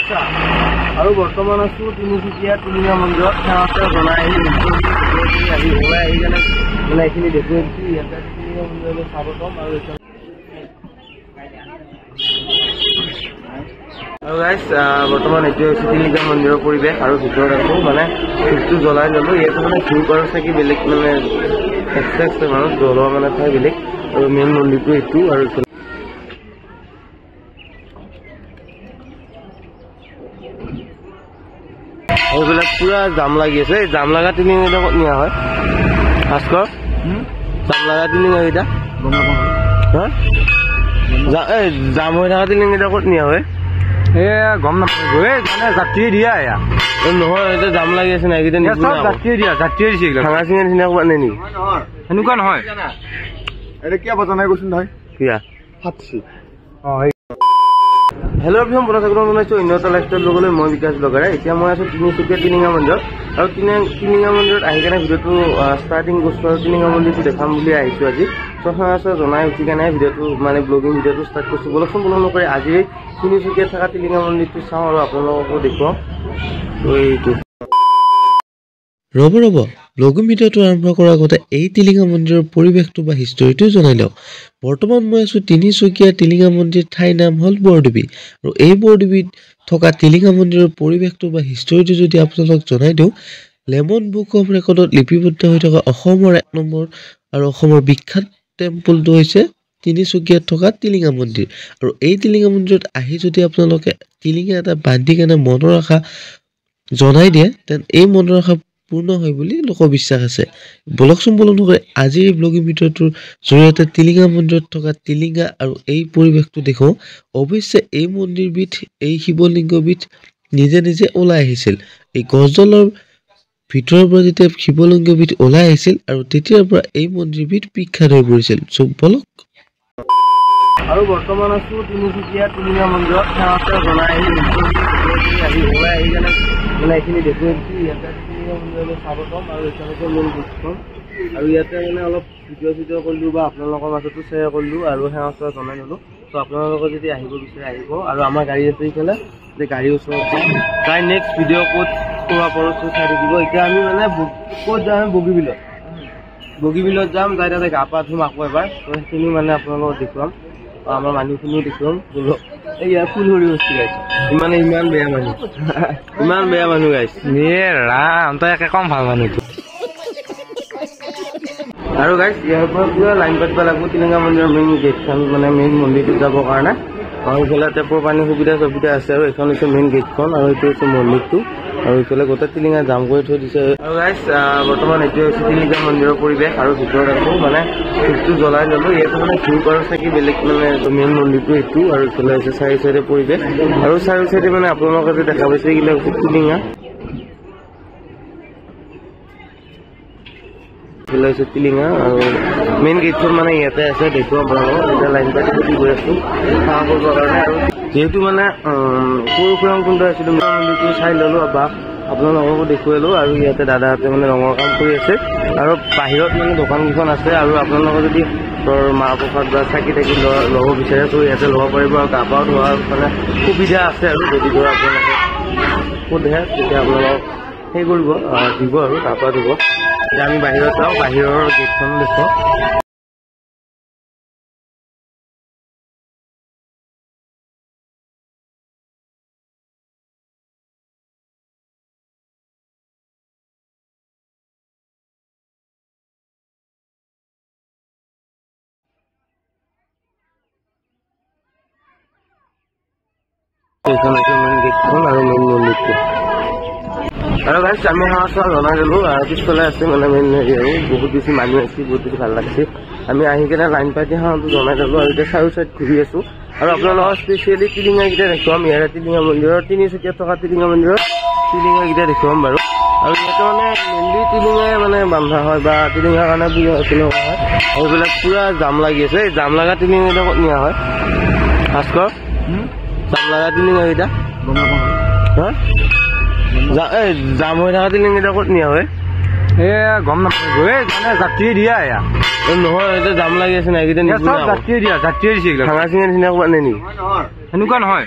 আৰু বৰ্তমান আছো তিনিচুকীয়া টিলিঙা মন্দিৰত সেৱা জনাই আহি ওলাই আহি কেনে মানে এইখিনি দেখুৱাইছো ইয়াতে টিলিঙা মন্দিৰলৈ স্বাগতম। আৰু গাইজ বৰ্তমান এইটোৱে হৈছে টিলিঙা মন্দিৰৰ পৰিৱেশ আৰু ভিতৰত আছো মানে ধূপটো জ্বলাই ললো। ইয়াতে মানে ধূপ আৰু চাকি বেলেগ মানে এক্সট্ৰা মানুহ জ্বলোৱা মানে ঠাই বেলেগ আৰু মেইন মন্দিৰটো এইটো। আৰু এইবিলাক পুৰা জাম লাগি আছে। জাম লগা টিলিঙা ক'ত নিয়া হয় ভাস্কৰ? জাম লগা টিলিঙা কেইটা জাম হৈ থকা টিলিঙা ক'ত নিয়া হয়? গম নাপাওঁ মানে যাত্ৰীয়ে দিয়া এয়া নহয়, এতিয়া জাম লাগি আছে নাই এইকেইটা যাত্ৰীয়ে দিছে ভাঙা চিঙা নিচিনা ক'ৰবাত নে নেকি? সেনেকুৱা নহয়। কিয় বজা নাই কৈছোন নহয় কিয়া হেল্ল' এভৰিৱান, পুনৰ বনাইছো অন্য এটা লাইফষ্টাইল ব্লগলৈ। মই বিকাশ ব্লগাৰে। এতিয়া মই আছো তিনিচুকীয়া টিলিঙা মন্দিৰত আৰু টিলিঙা মন্দিৰত আহি কেনে ভিডিঅ'টো ষ্টাৰ্টিং কৰিছো আৰু টিলিঙা মন্দিৰটো দেখাম বুলি আহিছো আজি। সেৱা জনাই উঠি কেনে ভিডিঅ'টো মানে ব্লগিং ভিডিঅ'টো ষ্টাৰ্ট কৰিছো। বলকচোন বলক নকৰি আজি তিনিচুকীয়াত থকা টিলিঙা মন্দিৰটো চাওঁ আৰু আপোনালোককো দেখুৱাওঁ। এইটো ৰ'ব ব্লগিং ভিডিঅ'টো আৰম্ভ কৰাৰ আগতে এই টিলিঙা মন্দিৰৰ পৰিৱেশটো বা হিষ্টৰীটো জনাই লওঁ। বৰ্তমান মই আছো তিনিচুকীয়া টিলিঙা মন্দিৰ, ঠাইৰ নাম হ'ল বৰদুবি। আৰু এই বৰদুবিত থকা টিলিঙা মন্দিৰৰ পৰিৱেশটো বা হিষ্টৰীটো যদি আপোনালোক জনাই দিওঁ, লেমন বুক অফ ৰেকৰ্ডত লিপিবদ্ধ হৈ থকা অসমৰ 1 নম্বৰ আৰু অসমৰ বিখ্যাত টেম্পলটো হৈছে তিনিচুকীয়াত থকা টিলিঙা মন্দিৰ। আৰু এই টিলিঙা মন্দিৰত আহি যদি আপোনালোকে টিলিঙা এটা বান্ধি কেনে মনৰ আশা জনাই দিয়ে, তেন এই মনৰ আশা পূৰ্ণ হয় বুলি লোকবিশ্বাস আছে। বলকচোন বলক নকৰি আজিৰ এই ব্লগিং ভিডিঅ'টোৰ জৰিয়তে টিলিঙা মন্দিৰত থকা টিলিঙা আৰু এই পৰিৱেশটো দেখোঁ। অৱশ্যে এই মন্দিৰবিধ, এই শিৱলিংগবিধ নিজে নিজে ওলাই আহিছিল। এই গছডালৰ ভিতৰৰ পৰা যেতিয়া শিৱলিংগবিধ ওলাই আহিছিল আৰু তেতিয়াৰ পৰা এই মন্দিৰবিধ বিখ্যাত হৈ পৰিছিল। বলক। আৰু বৰ্তমান আছো তিনিচুকীয়া টিলিঙা মন্দিৰত সেৱা জনাই আহি ওলাই আহি কেনে মানে এইখিনি দেখুৱাইছো ইয়াতে টিলিঙা মন্দিৰলৈ স্বাগতম। আৰু এতিয়ালৈকে মেইন গেটখন আৰু ইয়াতে মানে অলপ ভিডিঅ' কৰিলোঁ বা আপোনালোকৰ মাজতো শ্বেয়াৰ কৰিলোঁ আৰু সেৱা জনাই ল'লোঁ। ত' আপোনালোকে যদি আহিব বিচাৰে আহিব। আৰু আমাৰ গাড়ী আছে এইফালে, যে গাড়ীৰ ওচৰত তাই নেক্সট ভিডিঅ' ক'ত কোৱা পৰচটো চাই থাকিব। এতিয়া আমি মানে ক'ত যাম? বগীবিলত যাম। তাই তাতে গা পা ধুম আকৌ এবাৰ। ত' সেইখিনি মানে আপোনালোকক দেখুৱাম। আমাৰ মানুহখিনিও দেখুৱাম। ইয়াৰ ফুল ধৰি বস্তু গাইছে ইমান বেয়া মানুহ ইমান বেয়া মানুহ গাইছে ৰাম, তই একে কম ভাল মানুহটো। আৰু গাইছ ইয়াৰ পৰা পুৰা লাইন পাতিব লাগিব টিলিঙা মন্দিৰৰ মেইন গেটখন, মানে মেইন মন্দিৰটোত যাবৰ কাৰণে। আৰু এইফালে টেপৰ পানীৰ সুবিধা আছে। আৰু এইখন হৈছে মেইন গেটখন আৰু এইটো হৈছে মন্দিৰটো। আৰু এইফালে গোটেই টিলিঙা জাম কৰি থৈ দিছে। আৰু গাইছ বৰ্তমান এইটোৱে হৈছে টিলিঙা মন্দিৰৰ পৰিৱেশ আৰু ভিতৰত আছো মানে ধূপটো জ্বলাই ললো। ইয়াতে মানে ধূপ আৰু চাকি বেলেগ মানে মেইন মন্দিৰটো এইটো। আৰু এইফালে হৈছে চাৰি চাইডে পৰিৱেশ আৰু চাৰি চাইডে মানে আপোনালোকে যে দেখা পাইছে এইবিলাক হৈছে টিলিঙা। এইফালে হৈছে টিলিঙা আৰু মেইন গেটখন মানে ইয়াতে আছে। দেখুৱাম আপোনালোকক। এতিয়া লাইন পাতি গৈ আছো সেৱা কৰিবৰ কাৰণে। আৰু যিহেতু মানে পৰশুৰাম কুণ্ড আছিলো, মন্দিৰটো চাই ললো বা আপোনালোককো দেখুৱালো। আৰু ইয়াতে দাদাহঁতে মানে ৰঙৰ কাম কৰি আছে আৰু বাহিৰত মানে দোকান কেইখন আছে। আৰু আপোনালোকে যদি মাহ প্ৰসাদ বা চাকি তাকি ল'ব বিচাৰে তো ইয়াতে ল'ব পাৰিব। আৰু গা পা ধোৱাৰ মানে সুবিধা আছে। আৰু যদি ধৰক আপোনালোকে সোধে তেতিয়া আপোনালোকক সেই কৰিব দিব আৰু গা পা ধুব। এতিয়া আমি বাহিৰত যাওঁ, বাহিৰৰ গেটখন দেখুৱাওঁ। এইখন হৈছে মেইন গেটখন আৰু মেইন মন্দিৰটো। আৰু গাইছ আমি সেৱা জনাই দিলোঁ। আৰু পিছফালে আছে মানে মেইন হেৰি আৰু বহুত বেছি মানুহ আছে, বহুত বেছি ভাল লাগিছে। আমি আহি কেনে লাইন পাতি সেৱাটো জনাই দিলোঁ। আৰু এতিয়া চাৰিও চাইড ঘূৰি আছোঁ। আৰু আপোনালোকৰ স্পেচিয়েলি টিলিঙাকেইটা দেখুৱাম। ইয়াৰে টিলিঙা মন্দিৰৰ, তিনিচুকীয়াত থকা টিলিঙা মন্দিৰৰ টিলিঙাকেইটা দেখুৱাম বাৰু। আৰু ইয়াতে মানে মেইনলি টিলিঙাই মানে বান্ধা হয় বা টিলিঙাৰ কাৰণে তেনেকুৱা হয়। আৰু এইবিলাক পুৰা জাম লাগি আছে। এই জাম লগা টিলিঙাকেইটা ক'ত নিয়া হয় ভাস্কৰ? জাম লগা টিলিঙাকেইটা জাম হৈ থকা টিলিঙাকেইটা ক'ত নিয়া হয়? গম নাপাওঁ মানে যাত্ৰীয়ে দিয়া এয়া নহয়, এতিয়া জাম লাগি আছে নাই এইকেইটা যাত্ৰীয়ে দিছে ভাঙা চিঙা নিচিনা ক'ৰবাত নে নেকি? সেনেকুৱা নহয়।